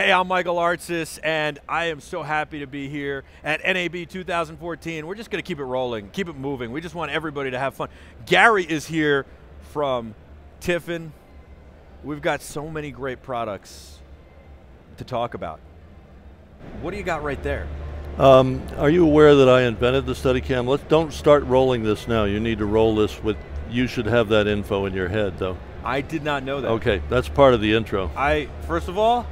Hey, I'm Michael Artsis, and I am so happy to be here at NAB 2014. We're just going to keep it rolling, keep it moving. We just want everybody to have fun. Gary is here from Tiffen. We've got so many great products to talk about. What do you got right there? Are you aware that I invented the Steadicam? Don't start rolling this now. You need to roll this with, you should have that info in your head though. I did not know that. Okay, that's part of the intro. First of all,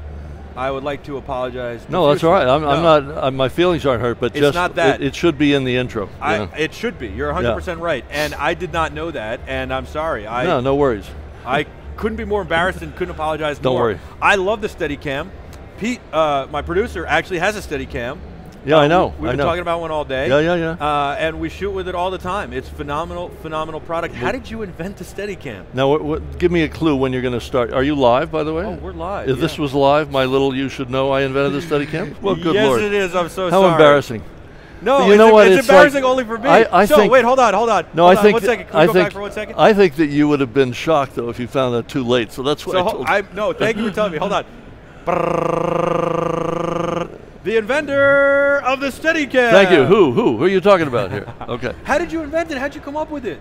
I would like to apologize. No, that's all right. I'm not, my feelings aren't hurt, but it's just not that. It should be in the intro. It should be. You're 100% right. And I did not know that, and I'm sorry. No worries. I couldn't be more embarrassed and couldn't apologize more. Don't worry. I love the Steadicam. Pete, my producer, actually has a Steadicam. Yeah, I know. We've been talking about one all day. Yeah. And we shoot with it all the time. It's phenomenal product. How did you invent the Steadicam? Now, give me a clue when you're going to start. Are you live, by the way? Oh, we're live. If this was live, my little you should know I invented the Steadicam? Well, good Lord. Yes, it is. I'm so sorry. How embarrassing. No, you know what? It's embarrassing like, only for me. I think, wait, hold on. No, hold on, 1 second. Can we go back for 1 second? I think that you would have been shocked, though, if you found that too late. So that's what I told you. No, thank you for telling me. Hold on. The inventor of the Steadicam. Thank you. Who are you talking about here? Okay. How did you invent it? How'd you come up with it?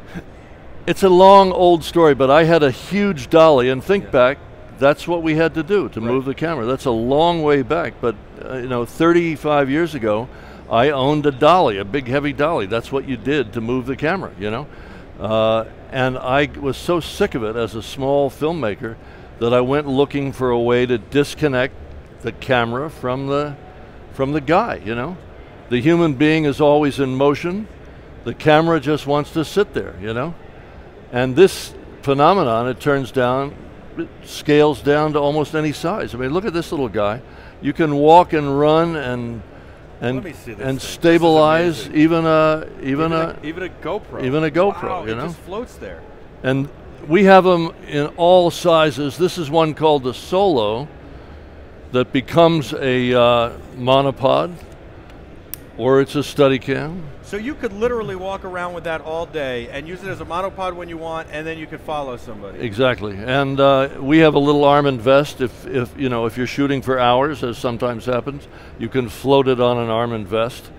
It's a long, old story, but I had a huge dolly, and think back, that's what we had to do to move the camera. That's a long way back, but 35 years ago, I owned a dolly, a big, heavy dolly. That's what you did to move the camera, and I was so sick of it as a small filmmaker that I went looking for a way to disconnect the camera from the guy, The human being is always in motion. The camera just wants to sit there, And this phenomenon, it scales down to almost any size. I mean, look at this little guy. You can walk and run and stabilize even a GoPro. Even a GoPro, wow, it just floats there. And we have them in all sizes. This is one called the Solo that becomes a monopod, or it's a Steadicam. So you could literally walk around with that all day and use it as a monopod when you want, and then you could follow somebody. Exactly. And we have a little arm and vest. If you're shooting for hours, as sometimes happens, you can float it on an arm and vest.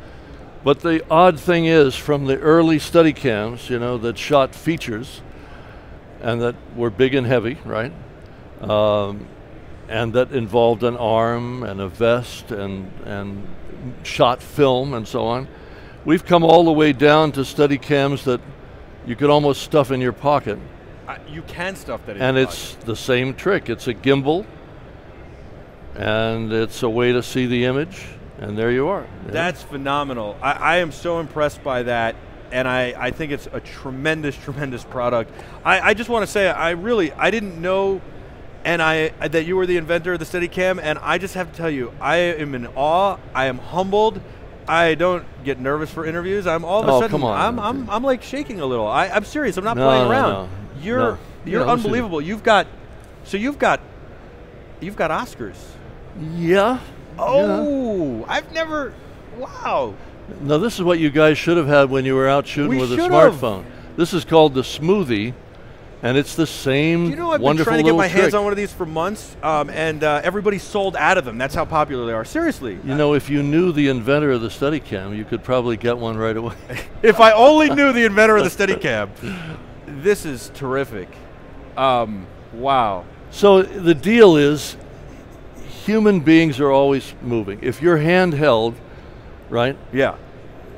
But the odd thing is, from the early Steadicams, that shot features, and that were big and heavy, right? And that involved an arm and a vest and shot film and so on. We've come all the way down to Steadicams that you could almost stuff in your pocket. You can stuff that in your pocket. And it's the same trick. It's a gimbal, and it's a way to see the image, and there you are. That's phenomenal. I am so impressed by that. And I think it's a tremendous, tremendous product. I just want to say, I didn't know that you were the inventor of the Steadicam, and I just have to tell you, I am in awe. I am humbled. I don't get nervous for interviews. I'm all of a sudden, come on. I'm like shaking a little. I'm serious. I'm not playing around. No. You're unbelievable. You've got Oscars. Yeah. Oh, I've never. Wow. Now this is what you guys should have had when you were out shooting with a smartphone. This is called the Smoothie, and it's the same wonderful little trick. I've been trying to get my hands on one of these for months, and everybody sold out of them. That's how popular they are. Seriously. If you knew the inventor of the Steadicam, you could probably get one right away. If I only knew the inventor of the Steadicam. This is terrific. Wow. So the deal is, human beings are always moving. If you're handheld, right? Yeah.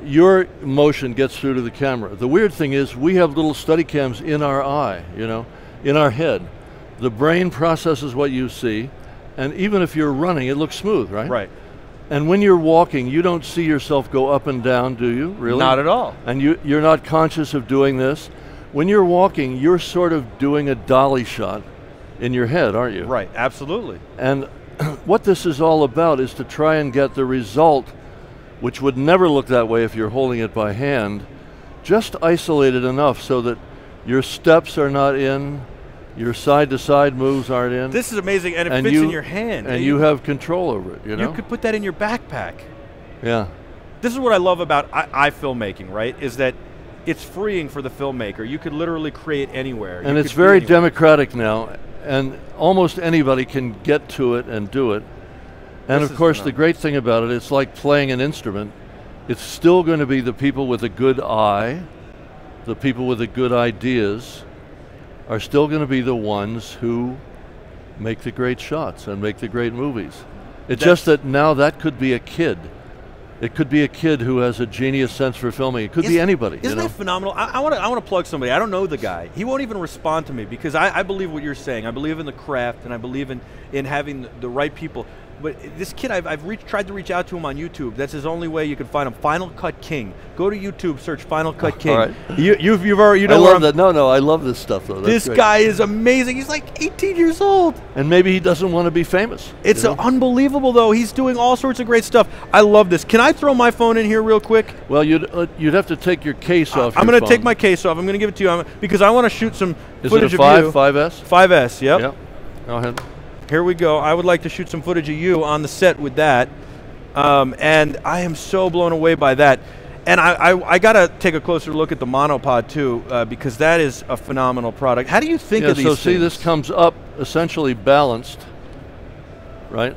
Your motion gets through to the camera. The weird thing is, we have little Steadicams in our eye, in our head. The brain processes what you see, and even if you're running, it looks smooth, right? Right. And when you're walking, you don't see yourself go up and down, do you? Really? Not at all. And you're not conscious of doing this. When you're walking, you're sort of doing a dolly shot in your head, aren't you? Right, absolutely. And what this is all about is to try and get the result, which would never look that way if you're holding it by hand, just isolated enough so that your steps are not in, your side-to-side moves aren't in. This is amazing, and it fits in your hand. And you have control over it, You could put that in your backpack. Yeah. This is what I love about filmmaking, right, is that it's freeing for the filmmaker. You could literally create anywhere. And it's very democratic now, and almost anybody can get to it and do it. And of course, the great thing about it, it's like playing an instrument. It's still going to be the people with a good eye, the people with the good ideas, are still going to be the ones who make the great shots and make the great movies. It's just that now that could be a kid. It could be a kid who has a genius sense for filming. It could be anybody. Isn't that phenomenal? I want to plug somebody. I don't know the guy. He won't even respond to me because I believe what you're saying. I believe in the craft and I believe in having the right people. But this kid, I've tried to reach out to him on YouTube. That's his only way you can find him. Final Cut King. Go to YouTube, search Final Cut King. All right. You've already, you know. I love that. No, I love this stuff though. This guy is amazing. He's like 18 years old. And maybe he doesn't want to be famous. It's unbelievable though. He's doing all sorts of great stuff. I love this. Can I throw my phone in here real quick? Well, you'd have to take your case off. I'm going to take my case off. I'm going to give it to you because I want to shoot some footage of you. 5S? 5S. Yep. Yep. Go ahead. Here we go. I would like to shoot some footage of you on the set with that. And I am so blown away by that. And I got to take a closer look at the monopod too, because that is a phenomenal product. How do you think of these things? So see, this comes up essentially balanced, right?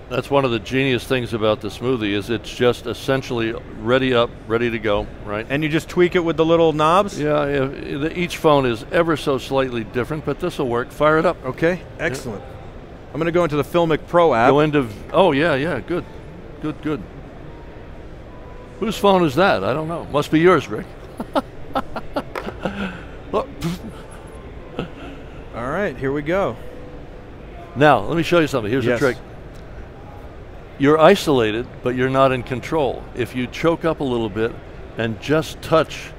That's one of the genius things about the Smoothie is it's just essentially ready to go, right? And you just tweak it with the little knobs? Yeah, each phone is ever so slightly different, but this will work. Fire it up. Okay, excellent. Yeah. I'm going to go into the Filmic Pro app. Go into, oh yeah, good. Whose phone is that? I don't know. Must be yours, Rick. All right, here we go. Now, let me show you something. Here's a trick. You're isolated, but you're not in control. If you choke up a little bit and just touch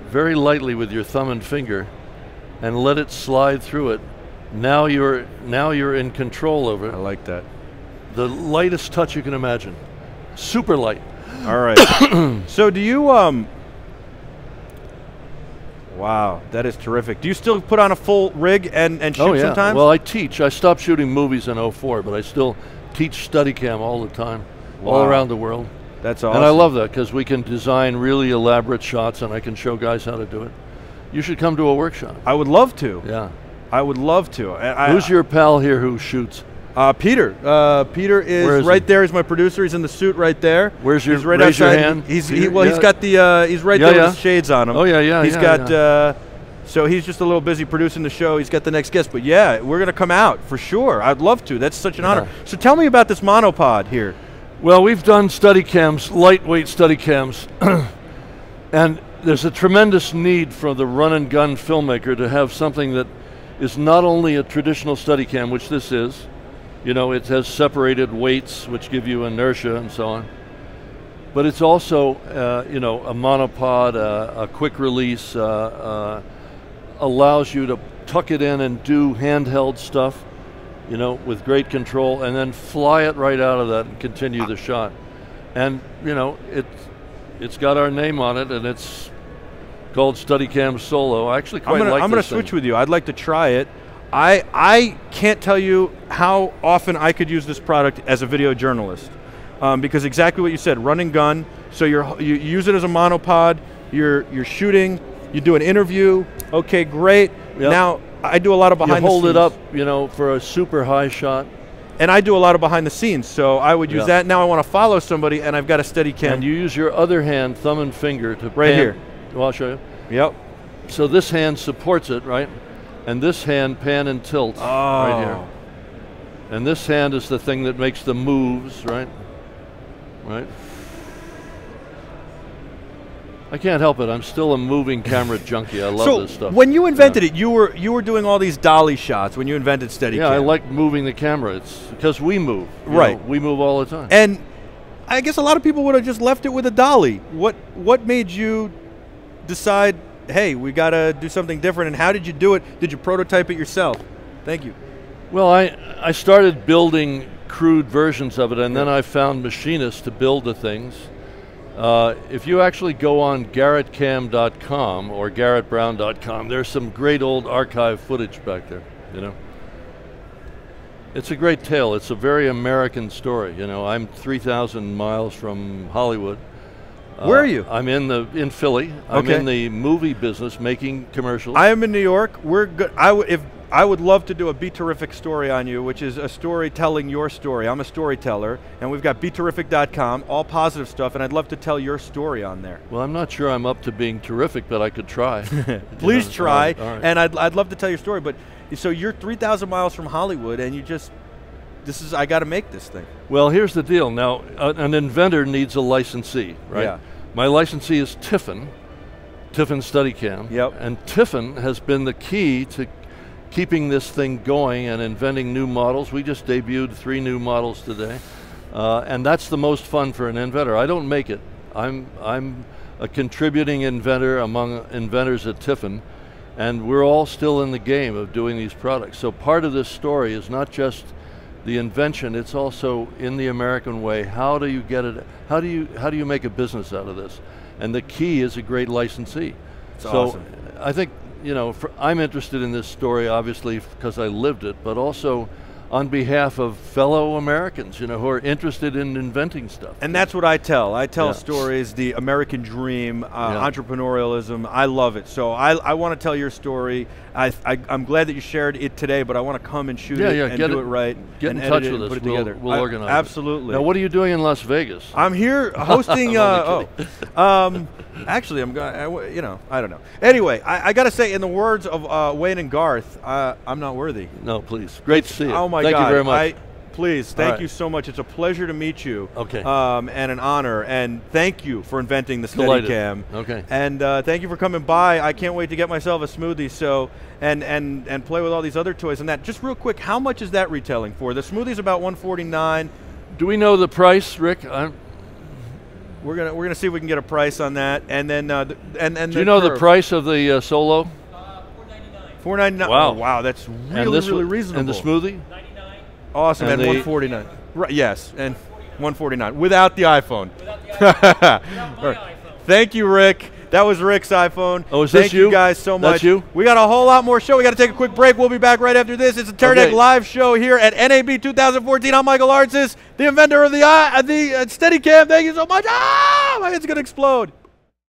very lightly with your thumb and finger and let it slide through it, now you're in control over it. I like that. The lightest touch you can imagine. Super light. All right. So do you wow, that is terrific. Do you still put on a full rig and shoot sometimes? Well, I teach. I stopped shooting movies in '04, but I still teach Steadicam all the time, all around the world. That's awesome. And I love that because we can design really elaborate shots and I can show guys how to do it. You should come to a workshop. I would love to. Yeah. I would love to. Who's your pal here who shoots? Peter. Peter is right there. He's my producer. He's in the suit right there. Where's your? He's right raise outside. Your hand. He's got the. He's right there with his shades on him. Oh yeah. He's got. So he's just a little busy producing the show. He's got the next guest, but yeah, we're gonna come out for sure. I'd love to. That's such an honor. So tell me about this monopod here. Well, we've done Steadicams, lightweight Steadicams, and there's a tremendous need for the run and gun filmmaker to have something that is not only a traditional Steadicam, which this is, you know, it has separated weights which give you inertia and so on, but it's also, you know, a monopod, a quick release, allows you to tuck it in and do handheld stuff, you know, with great control, and then fly it right out of that and continue the shot. And, you know, it's got our name on it, and it's called Steadicam Solo. I actually quite like this. I'm going to switch with you. I'd like to try it. I can't tell you how often I could use this product as a video journalist, because exactly what you said, run and gun. So you use it as a monopod. You're shooting. You do an interview. Okay, great. Yep. Now I do a lot of behind the scenes. You hold it up, you know, for a super high shot. And I do a lot of behind the scenes, so I would use that. Now I want to follow somebody, and I've got a Steadicam. And you use your other hand, thumb and finger, to right here. Well, I'll show you. Yep. So this hand supports it, right? And this hand pan and tilt right here. And this hand is the thing that makes the moves, right? Right. I can't help it. I'm still a moving camera junkie. I love this stuff. So when you invented it, you were doing all these dolly shots when you invented Steadicam. Yeah, I like moving the camera. It's because we move. Right. We move all the time. And I guess a lot of people would have just left it with a dolly. What made you decide, hey, we got to do something different, and how did you do it? Did you prototype it yourself? Thank you. Well, I started building crude versions of it, and then I found machinists to build the things. If you actually go on GarrettCam.com or GarrettBrown.com, there's some great old archive footage back there, you know. It's a great tale. It's a very American story, you know. I'm 3,000 miles from Hollywood. Where are you? I'm in Philly. I'm in the movie business, making commercials. I am in New York. We're good. I would love to do a Be Terrific story on you, which is a story telling your story. I'm a storyteller, and we've got BeTerrific.com, all positive stuff, and I'd love to tell your story on there. Well, I'm not sure I'm up to being terrific, but I could try. Please try, all right. and I'd love to tell your story. But so you're 3,000 miles from Hollywood, and you just, I got to make this thing. Well, here's the deal. Now, an inventor needs a licensee, right? Yeah. My licensee is Tiffen Steadicam. Yep. And Tiffen has been the key to keeping this thing going and inventing new models. We just debuted 3 new models today. And that's the most fun for an inventor. I don't make it. I'm a contributing inventor among inventors at Tiffen, and we're all still in the game of doing these products. So part of this story is not just the invention, it's also in the American way. How do you get it? How do you make a business out of this? And the key is a great licensee. It's awesome. I think, you know, I'm interested in this story obviously because I lived it, but also on behalf of fellow Americans, you know, who are interested in inventing stuff. And that's what I tell. I tell stories, the American dream, entrepreneurialism. I love it. So I want to tell your story. I'm glad that you shared it today, but I want to come and shoot it and do it right. Get and in touch edit with it and us. put it together. We'll organize absolutely. Now, what are you doing in Las Vegas? I'm here hosting. Actually, I'm going. You know, I don't know. Anyway, I got to say, in the words of Wayne and Garth, I'm not worthy. No, please. Great to see you. Oh my Thank God! you very much. Please, thank you so much. It's a pleasure to meet you. Okay. And an honor. And thank you for inventing the Steadicam. Okay. And thank you for coming by. I can't wait to get myself a smoothie. So and play with all these other toys and that. Just real quick, how much is that retailing for? The smoothie's about $149. Do we know the price, Rick? We're gonna see if we can get a price on that. And then do you know the price of the Solo? $4.99. Wow. Oh, wow, that's really reasonable. And the smoothie? Awesome, and $149. Right, yes, and $149 without the iPhone. Without my iPhone. Thank you, Rick. That was Rick's iPhone. Oh, is this you? Thank you guys so much. That's you? We got a whole lot more show. We got to take a quick break. We'll be back right after this. It's a Teradek live show here at NAB 2014. I'm Michael Artsis, the inventor of the Steadicam. Thank you so much. Ah, my head's gonna explode.